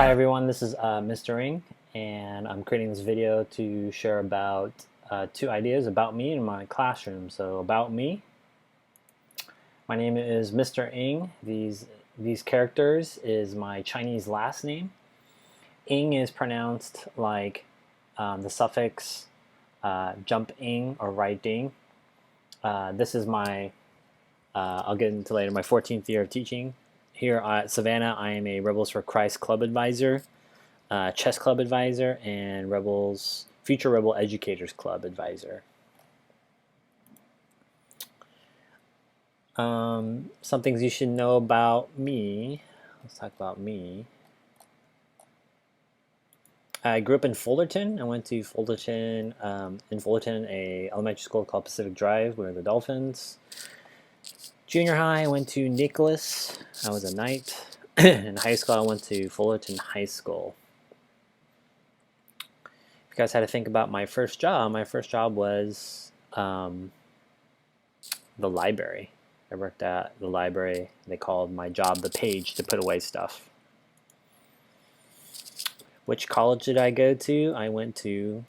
Hi everyone, this is Mr. Ing, and I'm creating this video to share about two ideas about me in my classroom. So about me, my name is Mr. Ing. These characters is my Chinese last name. Ing is pronounced like the suffix jump ing or right ing. This is my, I'll get into later, my 14th year of teaching. Here at Savannah, I am a Rebels for Christ club advisor, chess club advisor, and Future Rebel Educators Club advisor. Some things you should know about me. Let's talk about me. I grew up in Fullerton. I went to Fullerton, in Fullerton, a elementary school called Pacific Drive. We were the Dolphins. Junior high, I went to Nicholas. I was a Knight. In high school, I went to Fullerton High School. If you guys had to think about my first job was the library. I worked at the library. They called my job the page to put away stuff. Which college did I go to? I went to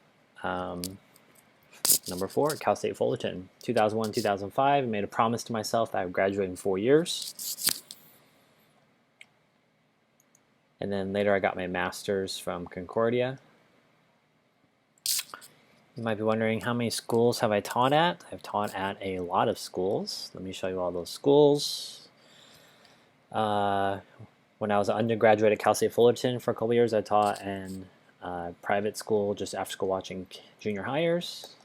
number 4, Cal State Fullerton. 2001, 2005. I made a promise to myself that I would graduate in 4 years. And then later I got my master's from Concordia. You might be wondering, how many schools have I taught at? I've taught at a lot of schools. Let me show you all those schools. When I was an undergraduate at Cal State Fullerton for a couple years, I taught in private school just after school watching junior hires.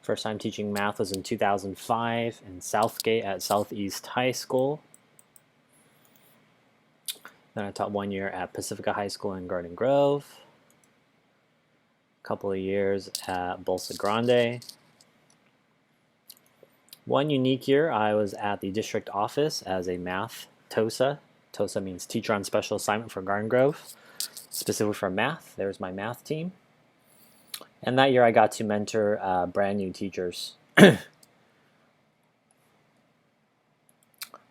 First time teaching math was in 2005 in Southgate at Southeast High School. Then I taught 1 year at Pacifica High School in Garden Grove. A couple of years at Bolsa Grande. One unique year, I was at the district office as a math TOSA. TOSA means Teacher on Special Assignment for Garden Grove, specifically for math. There's my math team. And that year I got to mentor brand new teachers. Did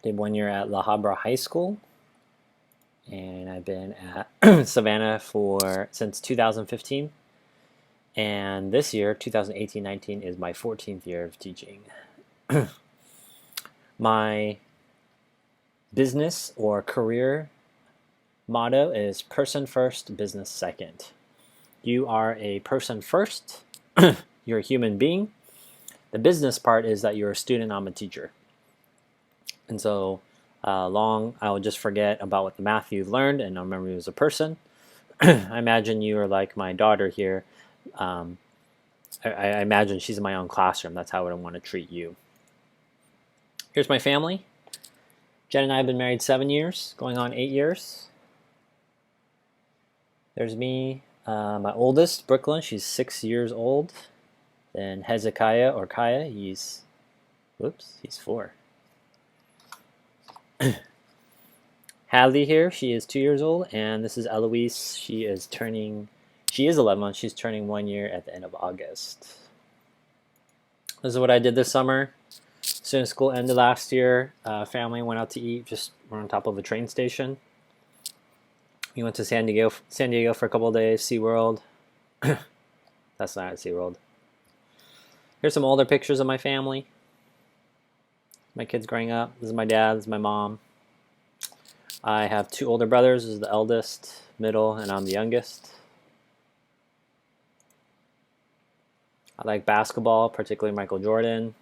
1 year at La Habra High School. And I've been at Savannah since 2015. And this year, 2018-19, is my 14th year of teaching. My business or career motto is person first, business second. You are a person first. You're a human being. The business part is that you're a student, I'm a teacher. And so I would just forget about what the math you've learned and I'll remember you as a person. I imagine you are like my daughter here. I imagine she's in my own classroom. That's how I would want to treat you. Here's my family. Jen and I have been married 7 years, going on 8 years. There's me, my oldest, Brooklyn. She's 6 years old. Then Hezekiah or Kaya, he's 4. Hadley here, she is 2 years old, and this is Eloise. She is 11 months. She's turning 1 year at the end of August. This is what I did this summer. As soon as school ended last year, family went out to eat. We're on top of a train station. We went to San Diego for a couple of days. SeaWorld. That's not at SeaWorld. Here's some older pictures of my family. My kids growing up. This is my dad. This is my mom. I have 2 older brothers. This is the eldest, middle, and I'm the youngest. I like basketball, particularly Michael Jordan.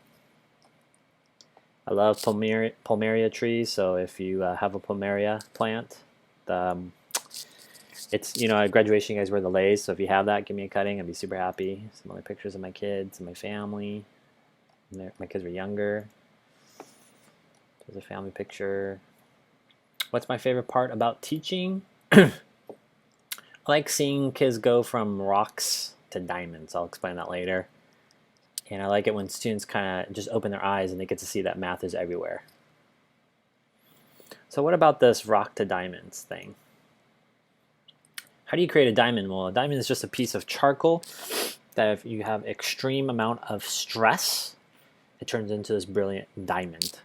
I love Palmaria trees, so if you have a Palmaria plant, it's, at graduation you guys wear the leis, so if you have that, give me a cutting. I'd be super happy. Some other pictures of my kids and my family. My kids were younger. There's a family picture. What's my favorite part about teaching? I like seeing kids go from rocks to diamonds. I'll explain that later. And I like it when students kind of just open their eyes and they get to see that math is everywhere. So what about this rock to diamonds thing? How do you create a diamond? Well, a diamond is just a piece of charcoal that if you have extreme amount of stress, it turns into this brilliant diamond.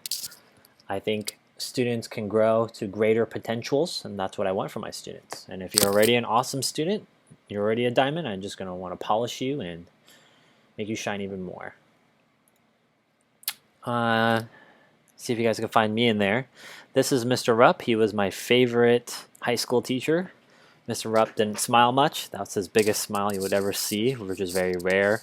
I think students can grow to greater potentials, and that's what I want for my students. And if you're already an awesome student, you're already a diamond, I'm just going to want to polish you and make you shine even more. See if you guys can find me in there. This is Mr. Rupp. He was my favorite high school teacher. Mr. Rupp didn't smile much. That's his biggest smile you would ever see, which is very rare.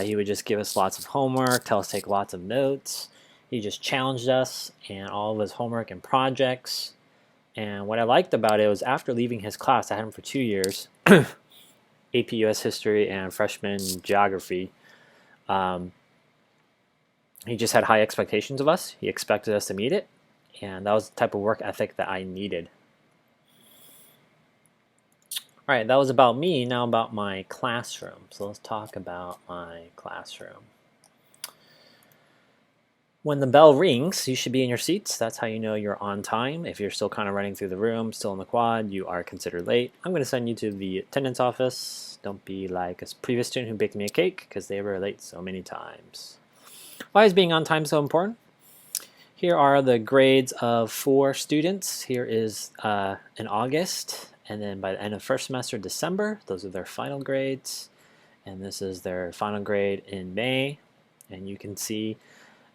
He would just give us lots of homework, tell us to take lots of notes. He just challenged us and all of his homework and projects. And what I liked about it was after leaving his class, I had him for 2 years, AP US History and Freshman Geography. He just had high expectations of us. He expected us to meet it, and that was the type of work ethic that I needed. All right, that was about me. Now about my classroom. So let's talk about my classroom. When the bell rings, you should be in your seats. That's how you know you're on time. If you're still kind of running through the room, still in the quad, you are considered late. I'm going to send you to the attendance office. Don't be like a previous student who baked me a cake because they were late so many times. Why is being on time so important? Here are the grades of 4 students. Here is in August, and then by the end of first semester, December, those are their final grades. And this is their final grade in May. And you can see,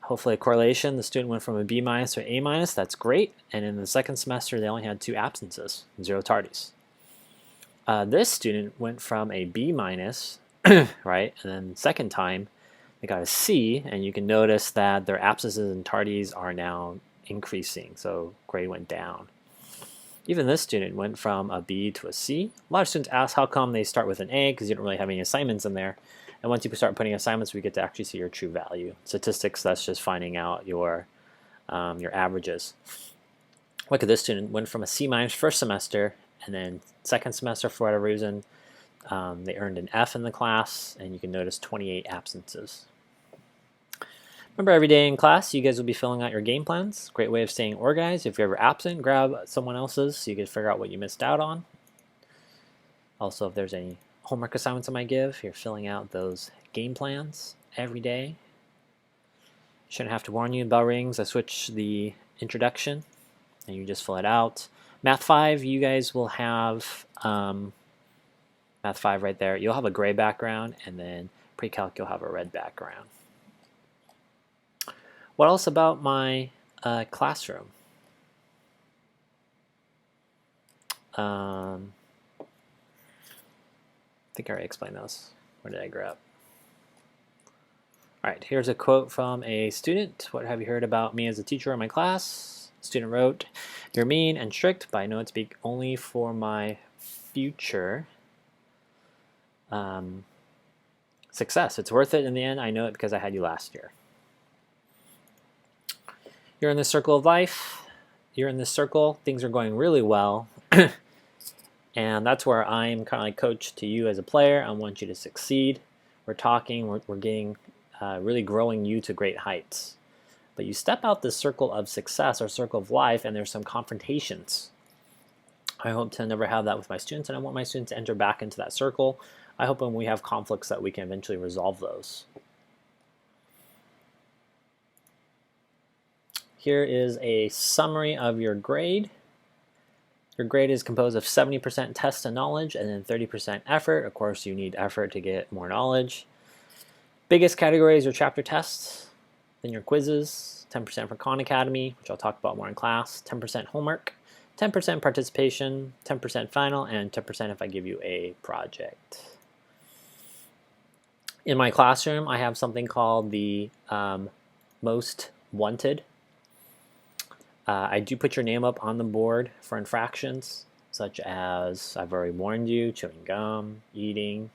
hopefully, a correlation. The student went from a B- to an A-. That's great. And in the second semester, they only had 2 absences, 0 tardies. This student went from a B-, right? And then second time, they got a C, and you can notice that their absences and tardies are now increasing, so grade went down. Even this student went from a B to a C. A lot of students ask how come they start with an A, because you don't really have any assignments in there. And once you start putting assignments, we get to actually see your true value. Statistics, that's just finding out your averages. Look at this student, went from a C- first semester, and then second semester, for whatever reason, they earned an F in the class, and you can notice 28 absences. Remember, every day in class, you guys will be filling out your game plans. Great way of staying organized. If you're ever absent, grab someone else's so you can figure out what you missed out on. Also, if there's any homework assignments I might give, you're filling out those game plans every day. Shouldn't have to warn you, bell rings, I switch the introduction, and you just fill it out. Math 5, you guys will have Math 5 right there. You'll have a gray background, and then pre-calc you'll have a red background. What else about my classroom? I think I already explained those. Where did I grab? All right, here's a quote from a student. What have you heard about me as a teacher in my class? Student wrote, "You're mean and strict, but I know it speak only for my future success. It's worth it in the end. I know it because I had you last year." You're in this circle of life. You're in this circle. Things are going really well. And that's where I'm kind of like coach to you as a player. I want you to succeed. We're talking. We're getting really growing you to great heights. But you step out this circle of success or circle of life, and there's some confrontations. I hope to never have that with my students, and I want my students to enter back into that circle. I hope when we have conflicts that we can eventually resolve those. Here is a summary of your grade. Your grade is composed of 70% test and knowledge and then 30% effort. Of course, you need effort to get more knowledge. Biggest category is your chapter tests, then your quizzes, 10% for Khan Academy, which I'll talk about more in class, 10% homework, 10% participation, 10% final, and 10% if I give you a project. In my classroom, I have something called the Most Wanted. I do put your name up on the board for infractions, such as, I've already warned you, chewing gum, eating.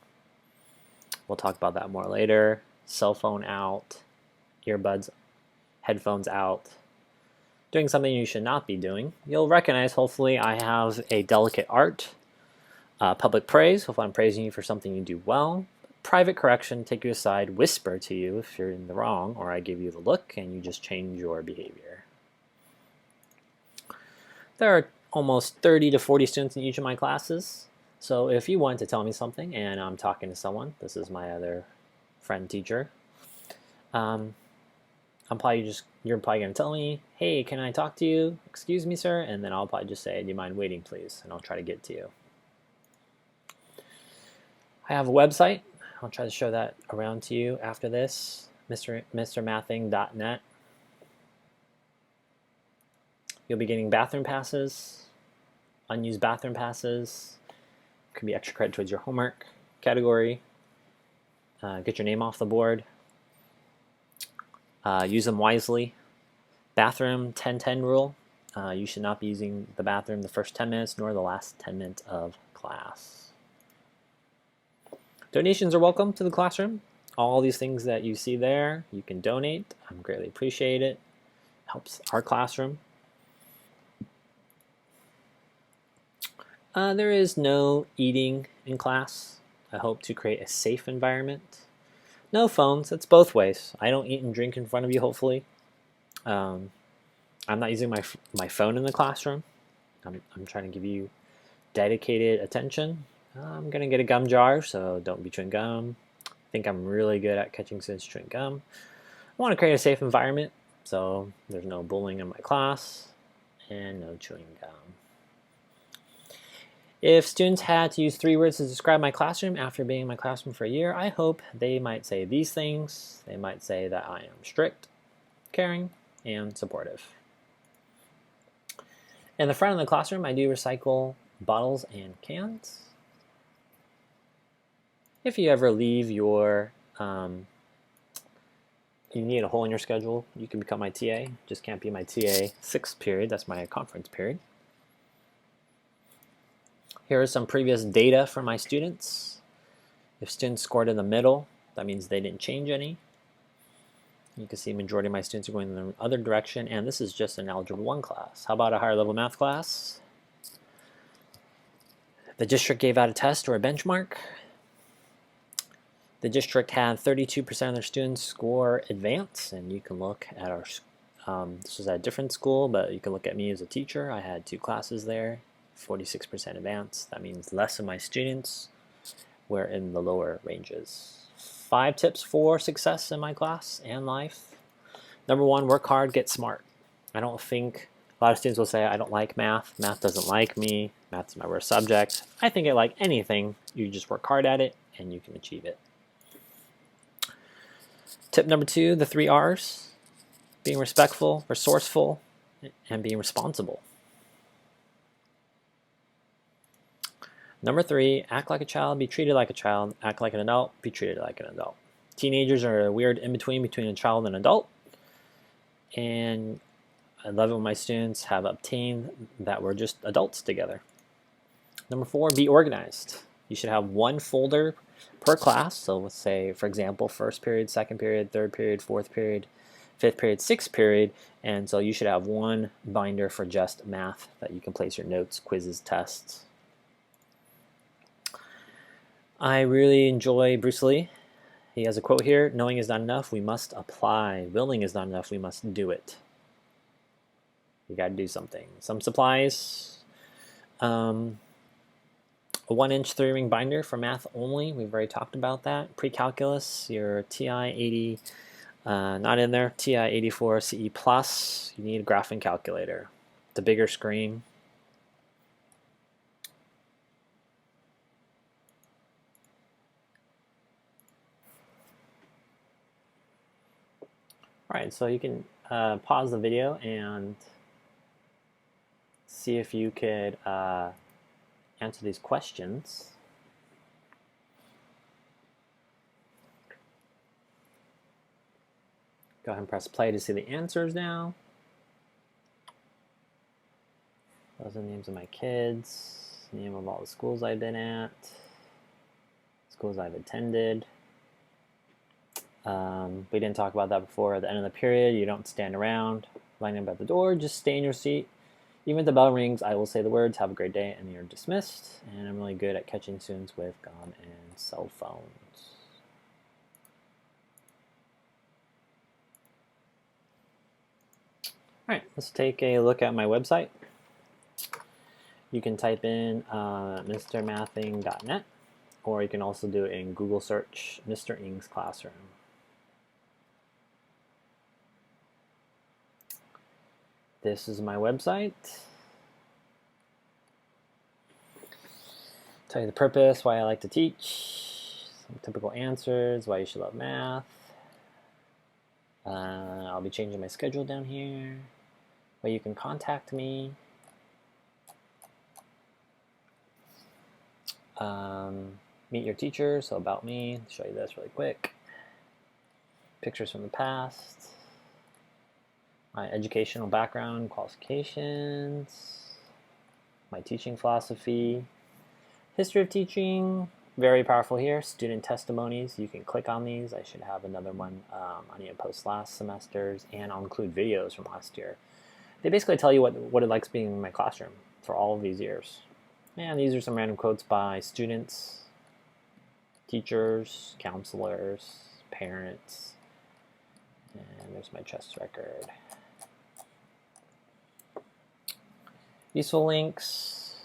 We'll talk about that more later. Cell phone out, earbuds, headphones out. Doing something you should not be doing. You'll recognize, hopefully, I have a delicate art. Public praise, hopefully I'm praising you for something you do well. Private correction, take you aside, whisper to you if you're in the wrong, or I give you the look and you just change your behavior. There are almost 30 to 40 students in each of my classes. So if you want to tell me something and I'm talking to someone, this is my other friend teacher, I'll you're probably going to tell me, hey, can I talk to you? Excuse me, sir. And then I'll probably just say, do you mind waiting, please? And I'll try to get to you. I have a website. I'll try to show that around to you after this, mrmathing.net. You'll be getting bathroom passes, unused bathroom passes. Could be extra credit towards your homework category. Get your name off the board. Use them wisely. Bathroom 10-10 rule. You should not be using the bathroom the first 10 minutes nor the last 10 minutes of class. Donations are welcome to the classroom. All these things that you see there, you can donate. I greatly appreciate it. Helps our classroom. There is no eating in class. I hope to create a safe environment. No phones. It's both ways. I don't eat and drink in front of you, hopefully. I'm not using my phone in the classroom. I'm trying to give you dedicated attention. I'm going to get a gum jar, so don't be chewing gum. I think I'm really good at catching students chewing gum. I want to create a safe environment, so there's no bullying in my class and no chewing gum. If students had to use 3 words to describe my classroom after being in my classroom for a year, I hope they might say these things. They might say that I am strict, caring, and supportive. In the front of the classroom, I do recycle bottles and cans. If you ever leave your, you need a hole in your schedule, you can become my TA. Just can't be my TA 6th period, that's my conference period. Here is some previous data for my students. If students scored in the middle, that means they didn't change any. You can see the majority of my students are going in the other direction, and this is just an Algebra 1 class. How about a higher level math class? The district gave out a test or a benchmark. The district had 32% of their students score advance, and you can look at our, this was at a different school, but you can look at me as a teacher. I had 2 classes there, 46% advance. That means less of my students were in the lower ranges. 5 tips for success in my class and life. Number 1, work hard, get smart. I don't think, a lot of students will say, I don't like math. Math doesn't like me. Math is my worst subject. I think I like anything. You just work hard at it and you can achieve it. Tip number 2, the 3 R's. Being respectful, resourceful, and being responsible. Number 3, act like a child, be treated like a child. Act like an adult, be treated like an adult. Teenagers are a weird in-between between a child and an adult. And I love it when my students have obtained that we're just adults together. Number 4, be organized. You should have 1 folder per class. So let's say, for example, 1st period, 2nd period, 3rd period, 4th period, 5th period, 6th period. And so you should have 1 binder for just math that you can place your notes, quizzes, tests. I really enjoy Bruce Lee. He has a quote here, knowing is not enough, we must apply. Willing is not enough, we must do it. You got to do something. Some supplies, a 1-inch 3-ring binder for math only. We've already talked about that. Pre-calculus, your TI 80, not in there. TI 84 CE Plus. You need a graphing calculator. The bigger screen. All right, so you can pause the video and see if you could answer these questions. Go ahead and press play to see the answers now. Those are the names of my kids, name of all the schools I've been at, schools I've attended. We didn't talk about that before. At the end of the period, you don't stand around lining up at the door, just stay in your seat. Even if the bell rings, I will say the words, have a great day, and you're dismissed. And I'm really good at catching students with gum and cell phones. All right, let's take a look at my website. You can type in mrmathing.net, or you can also do it in Google search, Mr. Ng's Classroom. This is my website. Tell you the purpose, why I like to teach, some typical answers, why you should love math. I'll be changing my schedule down here, where you can contact me. Meet your teacher, so about me, show you this really quick. Pictures from the past, my educational background, qualifications, my teaching philosophy, history of teaching, very powerful here, student testimonies, you can click on these. I should have another one I need to post last semester's, and I'll include videos from last year. They basically tell you what it likes being in my classroom for all of these years. And these are some random quotes by students, teachers, counselors, parents, and there's my chess record. Useful links.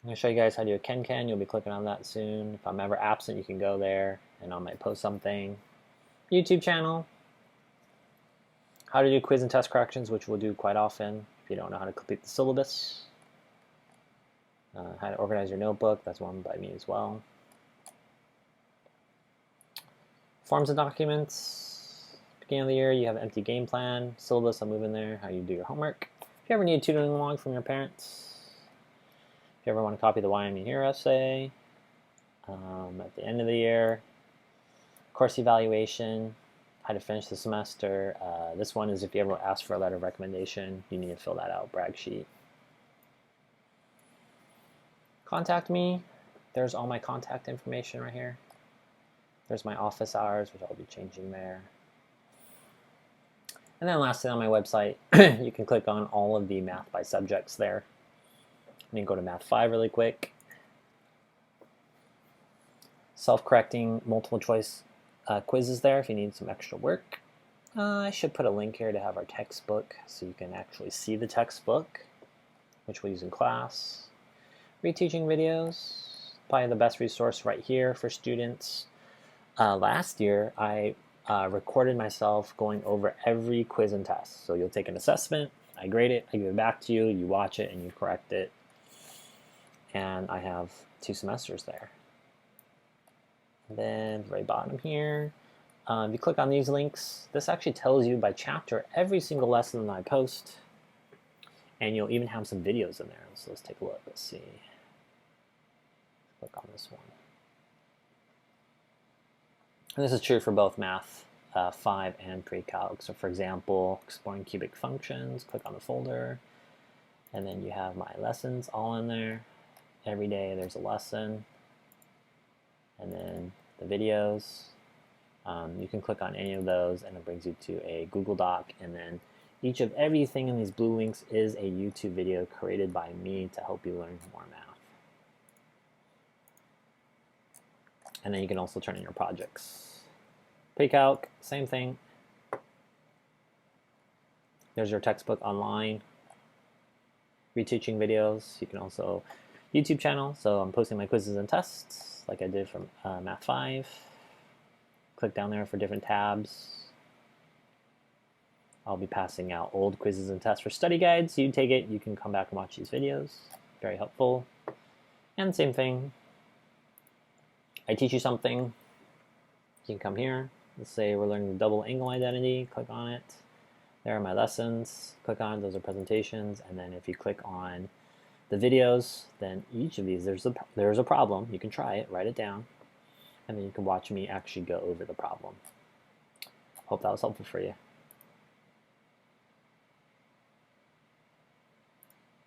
I'm going to show you guys how to do a KenKen. You'll be clicking on that soon. If I'm ever absent, you can go there and I might post something. YouTube channel. How to do quiz and test corrections, which we'll do quite often if you don't know how to complete the syllabus. How to organize your notebook, that's one by me as well. Forms and documents. Beginning of the year, you have an empty game plan. Syllabus, I'll move in there. How you do your homework. If you ever need a tutoring log from your parents. If you ever want to copy the Why I'm Here essay. At the end of the year. Course evaluation. How to finish the semester. This one is if you ever ask for a letter of recommendation, you need to fill that out, brag sheet. Contact me. There's all my contact information right here. There's my office hours, which I'll be changing there. And then lastly on my website, you can click on all of the math by subjects there. Let me go to Math 5 really quick. Self-correcting multiple choice quizzes there if you need some extra work. I should put a link here to have our textbook so you can actually see the textbook, which we'll use in class. Reteaching videos, probably the best resource right here for students. Last year, I recorded myself going over every quiz and test. So you'll take an assessment, I grade it, I give it back to you, you watch it, and you correct it. And I have 2 semesters there. And then the very bottom here, if you click on these links, this actually tells you by chapter every single lesson that I post. And you'll even have some videos in there. So let's take a look. Let's see. Click on this one. And this is true for both Math 5 and Pre-Calc. So for example, exploring cubic functions, click on the folder. And then you have my lessons all in there. Every day there's a lesson. And then the videos. You can click on any of those and it brings you to a Google Doc. And then each of everything in these blue links is a YouTube video created by me to help you learn more math. And then you can also turn in your projects. Pre-Calc, same thing. There's your textbook online. Reteaching videos. You can also YouTube channel. So I'm posting my quizzes and tests like I did from Math 5. Click down there for different tabs. I'll be passing out old quizzes and tests for study guides. You take it, you can come back and watch these videos. Very helpful. And same thing. I teach you something. You can come here. Let's say we're learning the double angle identity. Click on it. There are my lessons. Click on it. Those are presentations. And then if you click on the videos, then each of these, there's a problem. You can try it, write it down, and then you can watch me actually go over the problem. Hope that was helpful for you.